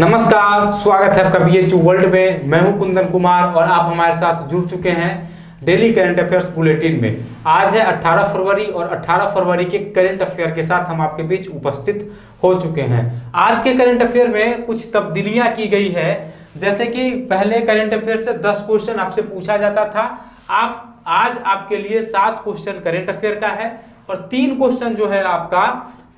नमस्कार, स्वागत है आपका बीएचयू वर्ल्ड में। मैं हूं कुंदन कुमार और आप हमारे साथ जुड़ चुके हैं डेली करंट अफेयर्स बुलेटिन में। आज है 18 फरवरी और 18 फरवरी के करंट अफेयर के साथ हम आपके बीच उपस्थित हो चुके हैं। आज के करंट अफेयर में कुछ तब्दीलियां की गई है, जैसे कि पहले करंट अफेयर से 10 क्वेश्चन आपसे पूछा जाता था। आज आपके लिए 7 क्वेश्चन करंट अफेयर का है और 3 क्वेश्चन जो है आपका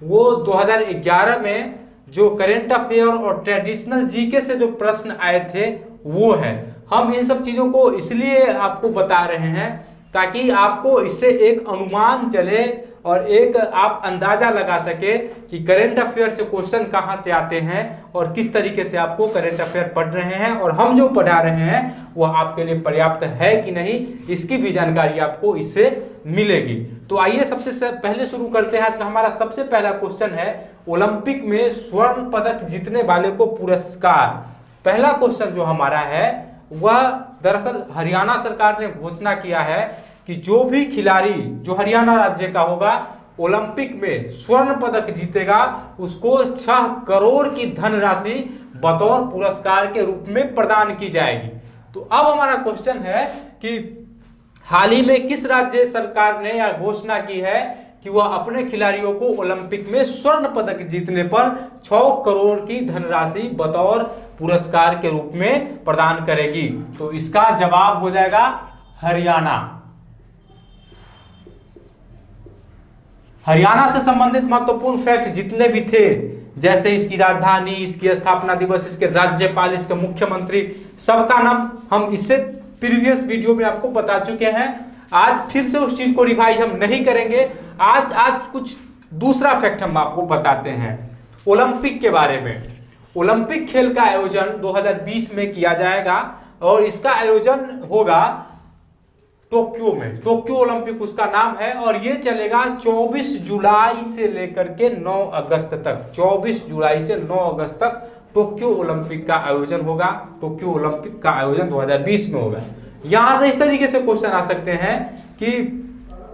वो 2011 में जो करंट अफेयर और ट्रेडिशनल जीके से जो प्रश्न आए थे वो है। हम इन सब चीजों को इसलिए आपको बता रहे हैं ताकि आपको इससे एक अनुमान चले और एक आप अंदाजा लगा सके कि करंट अफेयर से क्वेश्चन कहां से आते हैं और किस तरीके से आपको करंट अफेयर पढ़ रहे हैं और हम जो पढ़ा रहे हैं वो आपके लिए पर्याप्त है कि नहीं, इसकी भी जानकारी आपको इससे मिलेगी। तो आइए सबसे पहले शुरू करते हैं। आज का हमारा सबसे पहला क्वेश्चन है ओलंपिक में स्वर्ण पदक जीतने वाले को पुरस्कार। पहला क्वेश्चन जो हमारा है वह दरअसल हरियाणा सरकार ने घोषणा किया है कि जो भी खिलाड़ी जो हरियाणा राज्य का होगा ओलंपिक में स्वर्ण पदक जीतेगा उसको 6 करोड़ की धनराशि बतौर पुरस्कार के रूप में प्रदान की जाएगी। तो अब हमारा क्वेश्चन है कि हाल ही में किस राज्य सरकार ने यह घोषणा की है कि वह अपने खिलाड़ियों को ओलंपिक में स्वर्ण पदक जीतने पर 6 करोड़ की धनराशि बतौर पुरस्कार के रूप में प्रदान करेगी। तो इसका जवाब हो जाएगा हरियाणा। हरियाणा से संबंधित महत्वपूर्ण फैक्ट जितने भी थे, जैसे इसकी राजधानी, इसकी स्थापना दिवस, इसके राज्यपाल, इसके मुख्यमंत्री, सबका नाम हम इससे प्रीवियस वीडियो में आपको बता चुके हैं। आज फिर से उस चीज को रिवाइज हम नहीं करेंगे। आज कुछ दूसरा फैक्ट हम आपको बताते हैं ओलंपिक के बारे में। ओलंपिक खेल का आयोजन 2020 में किया जाएगा और इसका आयोजन होगा टोक्यो में। टोक्यो ओलंपिक उसका नाम है और ये चलेगा 24 जुलाई से लेकर के 9 अगस्त तक। 24 जुलाई से 9 अगस्त तक टोक्यो ओलंपिक का आयोजन होगा। टोक्यो ओलंपिक का आयोजन 2020 में होगा। यहां से इस तरीके से क्वेश्चन आ सकते हैं कि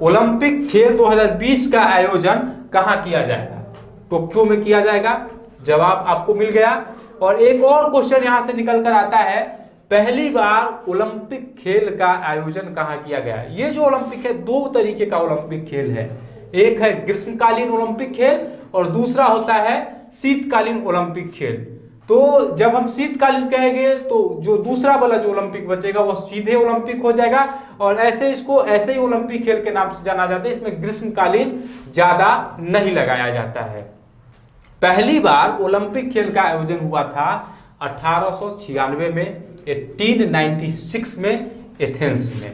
ओलंपिक खेल 2020 का आयोजन कहां किया जाएगा? टोक्यो में किया जाएगा। जवाब आपको मिल गया। और एक और क्वेश्चन यहां से निकल कर आता है, पहली बार ओलंपिक खेल का आयोजन कहां किया गया? ये जो ओलंपिक है, 2 तरीके का ओलंपिक खेल है। एक है ग्रीष्मकालीन ओलंपिक खेल और दूसरा होता है शीतकालीन ओलंपिक खेल। तो जब हम शीतकालीन कहेंगे तो जो दूसरा वाला जो ओलंपिक बचेगा वो सीधे ओलंपिक हो जाएगा और ऐसे ही ओलंपिक खेल के नाम से जाना जाता है। इसमें ग्रीष्मकालीन ज्यादा नहीं लगाया जाता है। पहली बार ओलंपिक खेल का आयोजन हुआ था 1896 में, 1896 में एथेंस में।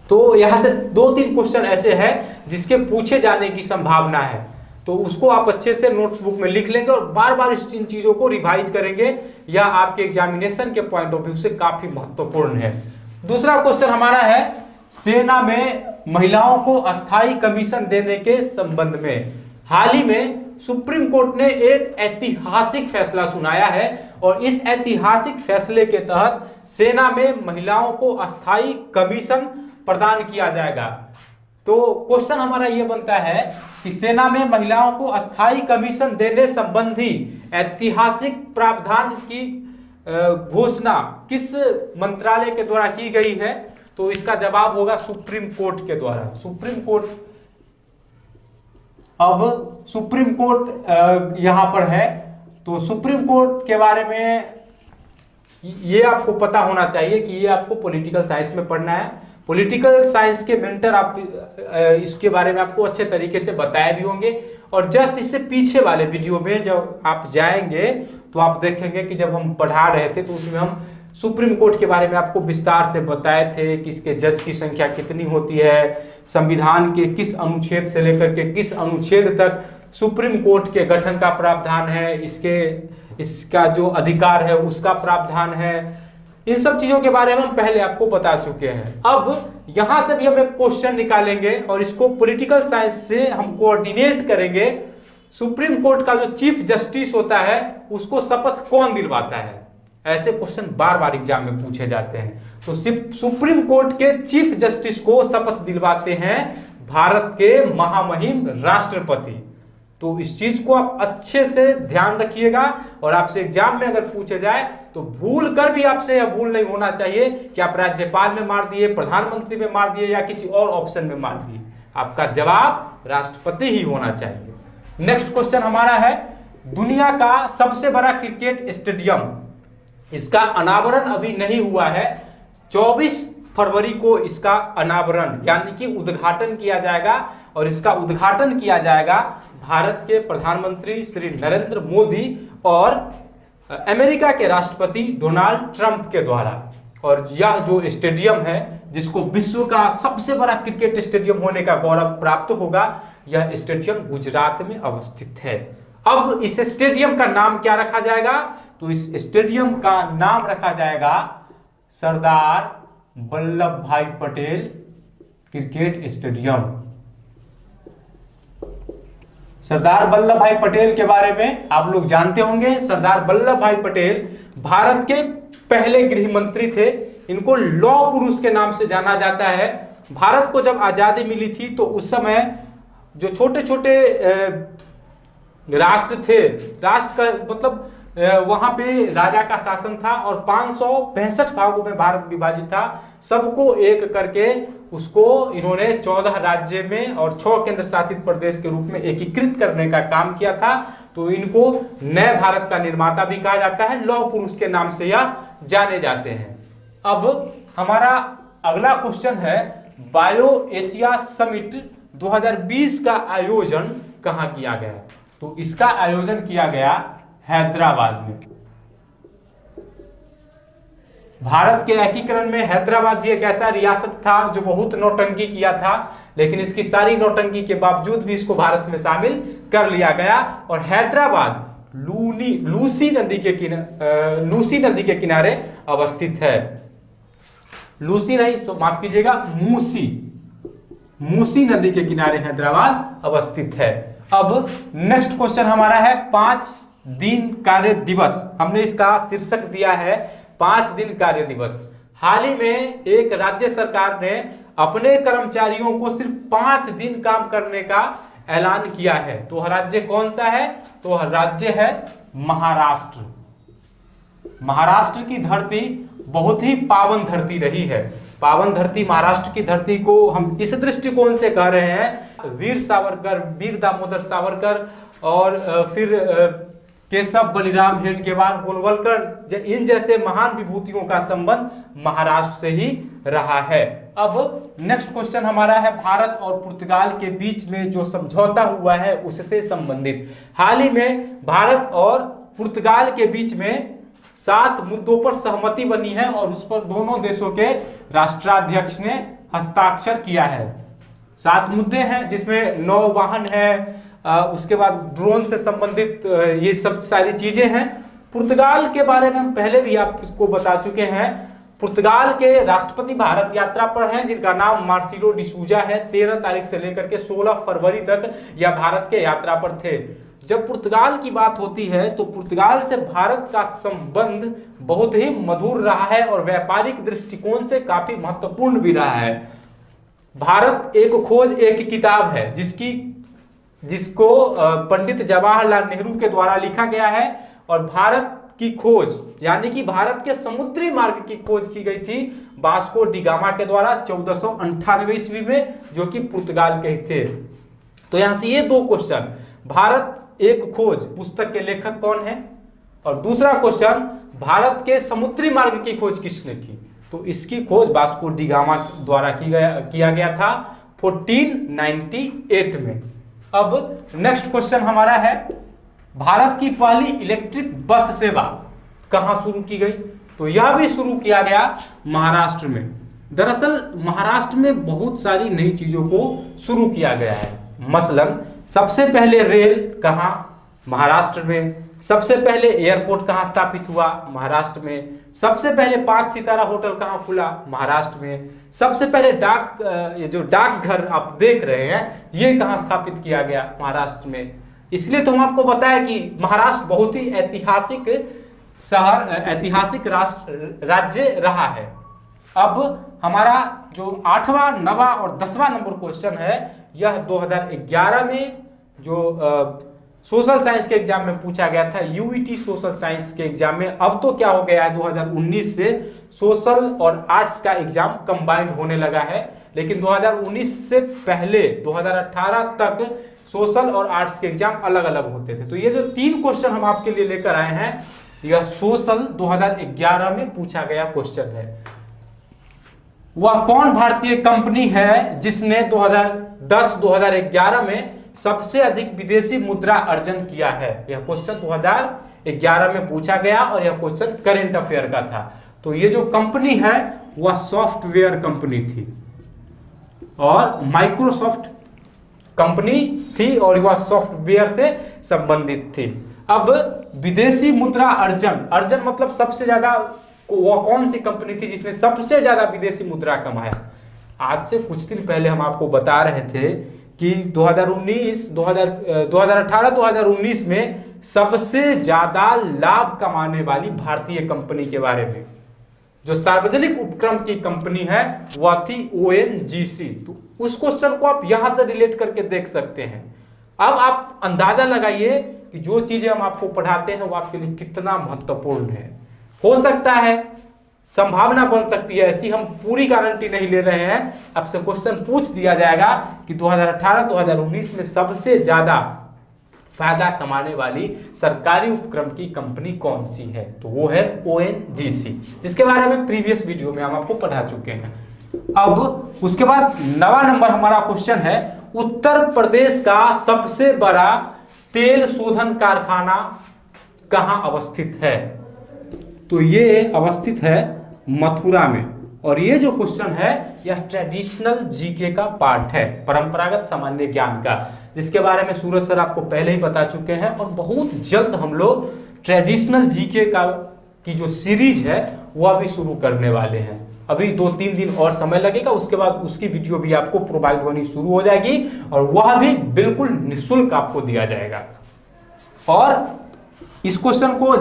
तो यहां से 2-3 क्वेश्चन ऐसे हैं जिसके पूछे जाने की संभावना है, तो उसको आप अच्छे से नोट्स बुक में लिख लेंगे और बार बार इन चीजों को रिवाइज करेंगे। या आपके एग्जामिनेशन के पॉइंट ऑफ व्यू से काफी महत्वपूर्ण है। दूसरा क्वेश्चन हमारा है सेना में महिलाओं को अस्थायी कमीशन देने के संबंध में। हाल ही में सुप्रीम कोर्ट ने एक ऐतिहासिक फैसला सुनाया है और इस ऐतिहासिक फैसले के तहत सेना में महिलाओं को अस्थायी कमीशन प्रदान किया जाएगा। तो क्वेश्चन हमारा यह बनता है कि सेना में महिलाओं को अस्थायी कमीशन देने संबंधी ऐतिहासिक प्रावधान की घोषणा किस मंत्रालय के द्वारा की गई है? तो इसका जवाब होगा सुप्रीम कोर्ट के द्वारा। सुप्रीम कोर्ट, अब सुप्रीम कोर्ट यहां पर है तो सुप्रीम कोर्ट के बारे में ये आपको पता होना चाहिए कि ये आपको पॉलिटिकल साइंस में पढ़ना है। पॉलिटिकल साइंस के मेंटर आप इसके बारे में आपको अच्छे तरीके से बताए भी होंगे और जस्ट इससे पीछे वाले वीडियो में जब आप जाएंगे तो आप देखेंगे कि जब हम पढ़ा रहे थे तो उसमें हम सुप्रीम कोर्ट के बारे में आपको विस्तार से बताए थे कि इसके जज की संख्या कितनी होती है, संविधान के किस अनुच्छेद से लेकर के किस अनुच्छेद तक सुप्रीम कोर्ट के गठन का प्रावधान है, इसका जो अधिकार है उसका प्रावधान है। इन सब चीजों के बारे में हम पहले आपको बता चुके हैं। अब यहां से भी हम एक क्वेश्चन निकालेंगे और इसको पॉलिटिकल साइंस से हम कोऑर्डिनेट करेंगे। सुप्रीम कोर्ट का जो चीफ जस्टिस होता है उसको शपथ कौन दिलवाता है? ऐसे क्वेश्चन बार बार एग्जाम में पूछे जाते हैं। तो सुप्रीम कोर्ट के चीफ जस्टिस को शपथ दिलवाते हैं भारत के महामहिम राष्ट्रपति। तो इस चीज को आप अच्छे से ध्यान रखिएगा, और आपसे एग्जाम में अगर पूछे जाए तो भूल कर भी आपसे यह भूल नहीं होना चाहिए कि आप राज्यपाल में मार दिए, प्रधानमंत्री में मार दिए या किसी और ऑप्शन में मार दिए। आपका जवाब राष्ट्रपति ही होना चाहिए। नेक्स्ट क्वेश्चन हमारा है, दुनिया का सबसे बड़ा क्रिकेट स्टेडियम, इसका अनावरण अभी नहीं हुआ है, 24 फरवरी को इसका अनावरण यानी कि उद्घाटन किया जाएगा, और इसका उद्घाटन किया जाएगा भारत के प्रधानमंत्री श्री नरेंद्र मोदी और अमेरिका के राष्ट्रपति डोनाल्ड ट्रंप के द्वारा। और यह जो स्टेडियम है, जिसको विश्व का सबसे बड़ा क्रिकेट स्टेडियम होने का गौरव प्राप्त होगा, यह स्टेडियम गुजरात में अवस्थित है। अब इस स्टेडियम का नाम क्या रखा जाएगा? तो इस स्टेडियम का नाम रखा जाएगा सरदार वल्लभ भाई पटेल क्रिकेट स्टेडियम। सरदार वल्लभ भाई पटेल के बारे में आप लोग जानते होंगे। सरदार वल्लभ भाई पटेल भारत के पहले गृह मंत्री थे। इनको लौह पुरुष के नाम से जाना जाता है। भारत को जब आजादी मिली थी तो उस समय जो छोटे छोटे राष्ट्र थे, राष्ट्र का मतलब वहां पे राजा का शासन था और 565 भागों में भारत विभाजित था। सबको एक करके उसको इन्होंने 14 राज्य में और 6 केंद्र शासित प्रदेश के रूप में एकीकृत करने का काम किया था। तो इनको नए भारत का निर्माता भी कहा जाता है, लौह पुरुष के नाम से यह जाने जाते हैं। अब हमारा अगला क्वेश्चन है, बायो एशिया समिट 2020 का आयोजन कहां किया गया? तो इसका आयोजन किया गया हैदराबाद में। भारत के एकीकरण में हैदराबाद भी एक ऐसा रियासत था जो बहुत नौटंकी किया था, लेकिन इसकी सारी नौटंकी के बावजूद भी इसको भारत में शामिल कर लिया गया। और हैदराबाद लूसी नदी के किनारे अवस्थित है। लूसी नहीं, माफ कीजिएगा, मूसी नदी के किनारे हैदराबाद अवस्थित है। अब नेक्स्ट क्वेश्चन हमारा है 5 दिन कार्य दिवस। हमने इसका शीर्षक दिया है 5 दिन कार्य दिवस। हाल ही में एक राज्य सरकार ने अपने कर्मचारियों को सिर्फ 5 दिन काम करने का ऐलान किया है। तो राज्य कौन सा है? तो राज्य है महाराष्ट्र। महाराष्ट्र की धरती बहुत ही पावन धरती रही है। पावन धरती महाराष्ट्र की धरती को हम इस दृष्टिकोण से कह रहे हैं, वीर सावरकर, वीर दामोदर सावरकर और फिर केशव बलिराम हेडगेवार गोलवलकर, इन जैसे महान विभूतियों का संबंध महाराष्ट्र से ही रहा है। अब नेक्स्ट क्वेश्चन हमारा है, भारत और पुर्तगाल के बीच में जो समझौता हुआ है उससे संबंधित। हाल ही में भारत और पुर्तगाल के बीच में 7 मुद्दों पर सहमति बनी है और उस पर दोनों देशों के राष्ट्राध्यक्ष ने हस्ताक्षर किया है। 7 मुद्दे हैं जिसमें नौवाहन है, उसके बाद ड्रोन से संबंधित ये सब सारी चीजें हैं। पुर्तगाल के बारे में हम पहले भी आपको बता चुके हैं। पुर्तगाल के राष्ट्रपति भारत यात्रा पर हैं, जिनका नाम मार्सिलो डिसूजा है। 13 तारीख से लेकर के 16 फरवरी तक यह भारत के यात्रा पर थे। जब पुर्तगाल की बात होती है तो पुर्तगाल से भारत का संबंध बहुत ही मधुर रहा है और व्यापारिक दृष्टिकोण से काफी महत्वपूर्ण भी रहा है। भारत एक खोज एक किताब है जिसको पंडित जवाहरलाल नेहरू के द्वारा लिखा गया है। और भारत की खोज यानी कि भारत के समुद्री मार्ग की खोज की गई थी वास्को डी गामा के द्वारा 1498 ईस्वी में, जो कि पुर्तगाल के ही थे। तो यहां से ये 2 क्वेश्चन, भारत एक खोज पुस्तक के लेखक कौन है, और दूसरा क्वेश्चन, भारत के समुद्री मार्ग की खोज किसने की? तो इसकी खोज वास्को डी गामा द्वारा किया गया था 1498 में। अब नेक्स्ट क्वेश्चन हमारा है, भारत की पहली इलेक्ट्रिक बस सेवा कहां शुरू की गई? तो यह भी शुरू किया गया महाराष्ट्र में। दरअसल महाराष्ट्र में बहुत सारी नई चीजों को शुरू किया गया है। मसलन सबसे पहले रेल कहां? महाराष्ट्र में। सबसे पहले एयरपोर्ट कहां स्थापित हुआ? महाराष्ट्र में। सबसे पहले 5 सितारा होटल कहां खुला? महाराष्ट्र में। सबसे पहले ये जो डाकघर आप देख रहे हैं ये कहां स्थापित किया गया? महाराष्ट्र में। इसलिए तो हम आपको बताया कि महाराष्ट्र बहुत ही ऐतिहासिक राज्य रहा है। अब हमारा जो 8वां, 9वां और 10वां नंबर क्वेश्चन है, यह 2011 में जो सोशल साइंस के एग्जाम में पूछा गया था, यूईटी सोशल साइंस के एग्जाम में। अब तो क्या हो गया है, 2019 से सोशल और आर्ट्स का एग्जाम कंबाइंड होने लगा है, लेकिन 2019 से पहले 2018 तक सोशल और आर्ट्स के एग्जाम अलग अलग होते थे। तो ये जो 3 क्वेश्चन हम आपके लिए लेकर आए हैं, यह सोशल 2011 में पूछा गया क्वेश्चन है। वह कौन भारतीय कंपनी है जिसने 2010-2011 में सबसे अधिक विदेशी मुद्रा अर्जन किया है? यह क्वेश्चन 2011 में पूछा गया और यह क्वेश्चन करंट अफेयर का था। तो ये जो कंपनी है वह सॉफ्टवेयर कंपनी थी और माइक्रोसॉफ्ट कंपनी थी और वह सॉफ्टवेयर से संबंधित थी। अब विदेशी मुद्रा अर्जन मतलब सबसे ज्यादा, वह कौन सी कंपनी थी जिसने सबसे ज्यादा विदेशी मुद्रा कमाया? आज से कुछ दिन पहले हम आपको बता रहे थे कि 2018-2019 में सबसे ज्यादा लाभ कमाने वाली भारतीय कंपनी के बारे में, जो सार्वजनिक उपक्रम की कंपनी है, वह थी ONGC। तो उस क्वेश्चन को आप यहां से रिलेट करके देख सकते हैं। अब आप अंदाजा लगाइए कि जो चीजें हम आपको पढ़ाते हैं वो आपके लिए कितना महत्वपूर्ण है। हो सकता है, संभावना बन सकती है, ऐसी हम पूरी गारंटी नहीं ले रहे हैं। आपसे क्वेश्चन पूछ दिया जाएगा कि 2018-2019 में सबसे ज्यादा फायदा कमाने वाली सरकारी उपक्रम की कंपनी कौन सी है, तो वो है ONGC, जिसके बारे में प्रीवियस वीडियो में हम आपको पढ़ा चुके हैं। अब उसके बाद 9वां नंबर हमारा क्वेश्चन है, उत्तर प्रदेश का सबसे बड़ा तेल शोधन कारखाना कहां अवस्थित है? तो ये अवस्थित है मथुरा में। और ये जो क्वेश्चन है यह ट्रेडिशनल जीके का पार्ट है, परंपरागत सामान्य ज्ञान का, जिसके बारे में सूरज सर आपको पहले ही बता चुके हैं। और बहुत जल्द हम लोग ट्रेडिशनल जीके की जो सीरीज है वह भी शुरू करने वाले हैं। अभी 2-3 दिन और समय लगेगा, उसके बाद उसकी वीडियो भी आपको प्रोवाइड होनी शुरू हो जाएगी और वह भी बिल्कुल निःशुल्क आपको दिया जाएगा। और इस क्वेश्चन को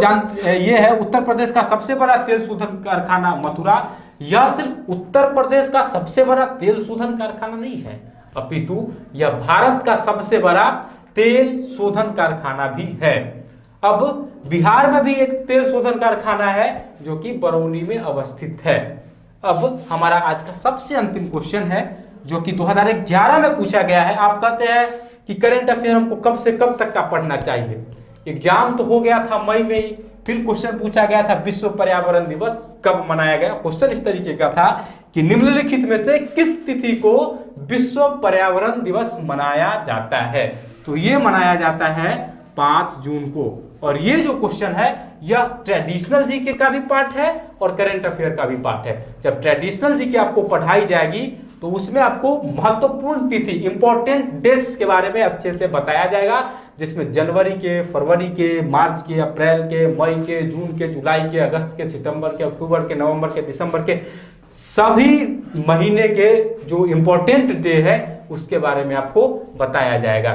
ये है, उत्तर प्रदेश का सबसे बड़ा तेल शोधन कारखाना मथुरा। यह सिर्फ उत्तर प्रदेश का सबसे बड़ा तेल शोधन कारखाना नहीं है, अपितु यह भारत का सबसे बड़ा तेल शोधन कारखाना भी है। अब बिहार में भी एक तेल शोधन कारखाना है जो कि बरौनी में अवस्थित है। अब हमारा आज का सबसे अंतिम क्वेश्चन है जो कि 2011 में पूछा गया है। आप कहते हैं कि करंट अफेयर हमको कब से कब तक का पढ़ना चाहिए? एग्जाम तो हो गया था मई में ही, फिर क्वेश्चन पूछा गया था विश्व पर्यावरण दिवस कब मनाया गया। क्वेश्चन इस तरीके का था कि निम्नलिखित में से किस तिथि को विश्व पर्यावरण दिवस मनाया जाता है? तो ये मनाया जाता है 5 जून को। और ये जो क्वेश्चन है यह ट्रेडिशनल जीके का भी पार्ट है और करंट अफेयर का भी पार्ट है। जब ट्रेडिशनल जीके आपको पढ़ाई जाएगी तो उसमें आपको महत्वपूर्ण तिथि, इंपॉर्टेंट डेट्स के बारे में अच्छे से बताया जाएगा, जिसमें जनवरी के, फरवरी के, मार्च के, अप्रैल के, मई के, जून के, जुलाई के, अगस्त के, सितंबर के, अक्टूबर के, नवंबर के, दिसंबर के, सभी महीने के जो इंपॉर्टेंट डे है उसके बारे में आपको बताया जाएगा।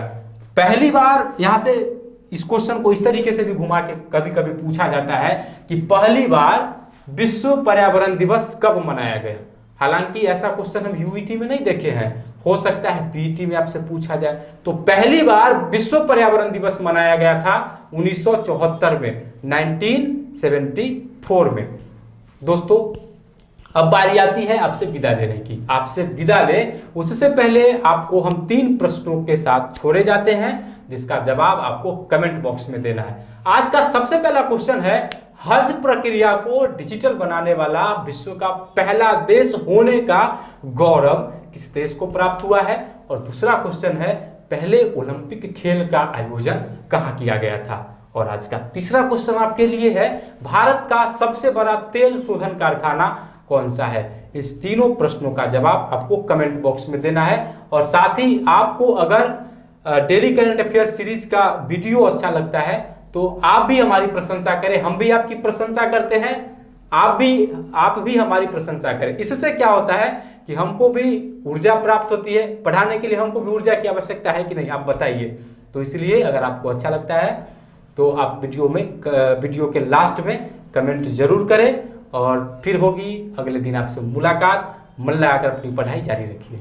पहली बार यहां से इस क्वेश्चन को इस तरीके से भी घुमा के कभी कभी पूछा जाता है कि पहली बार विश्व पर्यावरण दिवस कब मनाया गया। हालांकि ऐसा क्वेश्चन हम यूईटी में नहीं देखे हैं, हो सकता है पीईटी में आपसे पूछा जाए। तो पहली बार विश्व पर्यावरण दिवस मनाया गया था 1974 में, 1974 में। दोस्तों अब बारी आती है आपसे विदा लेने की। आपसे विदा ले उससे पहले आपको हम 3 प्रश्नों के साथ छोड़े जाते हैं जिसका जवाब आपको कमेंट बॉक्स में देना है। आज का सबसे पहला क्वेश्चन है, हज प्रक्रिया को डिजिटल बनाने वाला विश्व का पहला देश होने का गौरव किस देश को प्राप्त हुआ है? और दूसरा क्वेश्चन है, पहले ओलंपिक खेल का आयोजन कहां किया गया था? और आज का तीसरा क्वेश्चन आपके लिए है, भारत का सबसे बड़ा तेल शोधन कारखाना कौन सा है? इस तीनों प्रश्नों का जवाब आपको कमेंट बॉक्स में देना है। और साथ ही आपको अगर डेली करंट अफेयर सीरीज का वीडियो अच्छा लगता है तो आप भी हमारी प्रशंसा करें, हम भी आपकी प्रशंसा करते हैं, आप भी हमारी प्रशंसा करें। इससे क्या होता है कि हमको भी ऊर्जा प्राप्त होती है, पढ़ाने के लिए हमको भी ऊर्जा की आवश्यकता है कि नहीं, आप बताइए। तो इसलिए अगर आपको अच्छा लगता है तो आप वीडियो के लास्ट में कमेंट जरूर करें। और फिर होगी अगले दिन आपसे मुलाकात। मन लगाकर अपनी पढ़ाई जारी रखिए।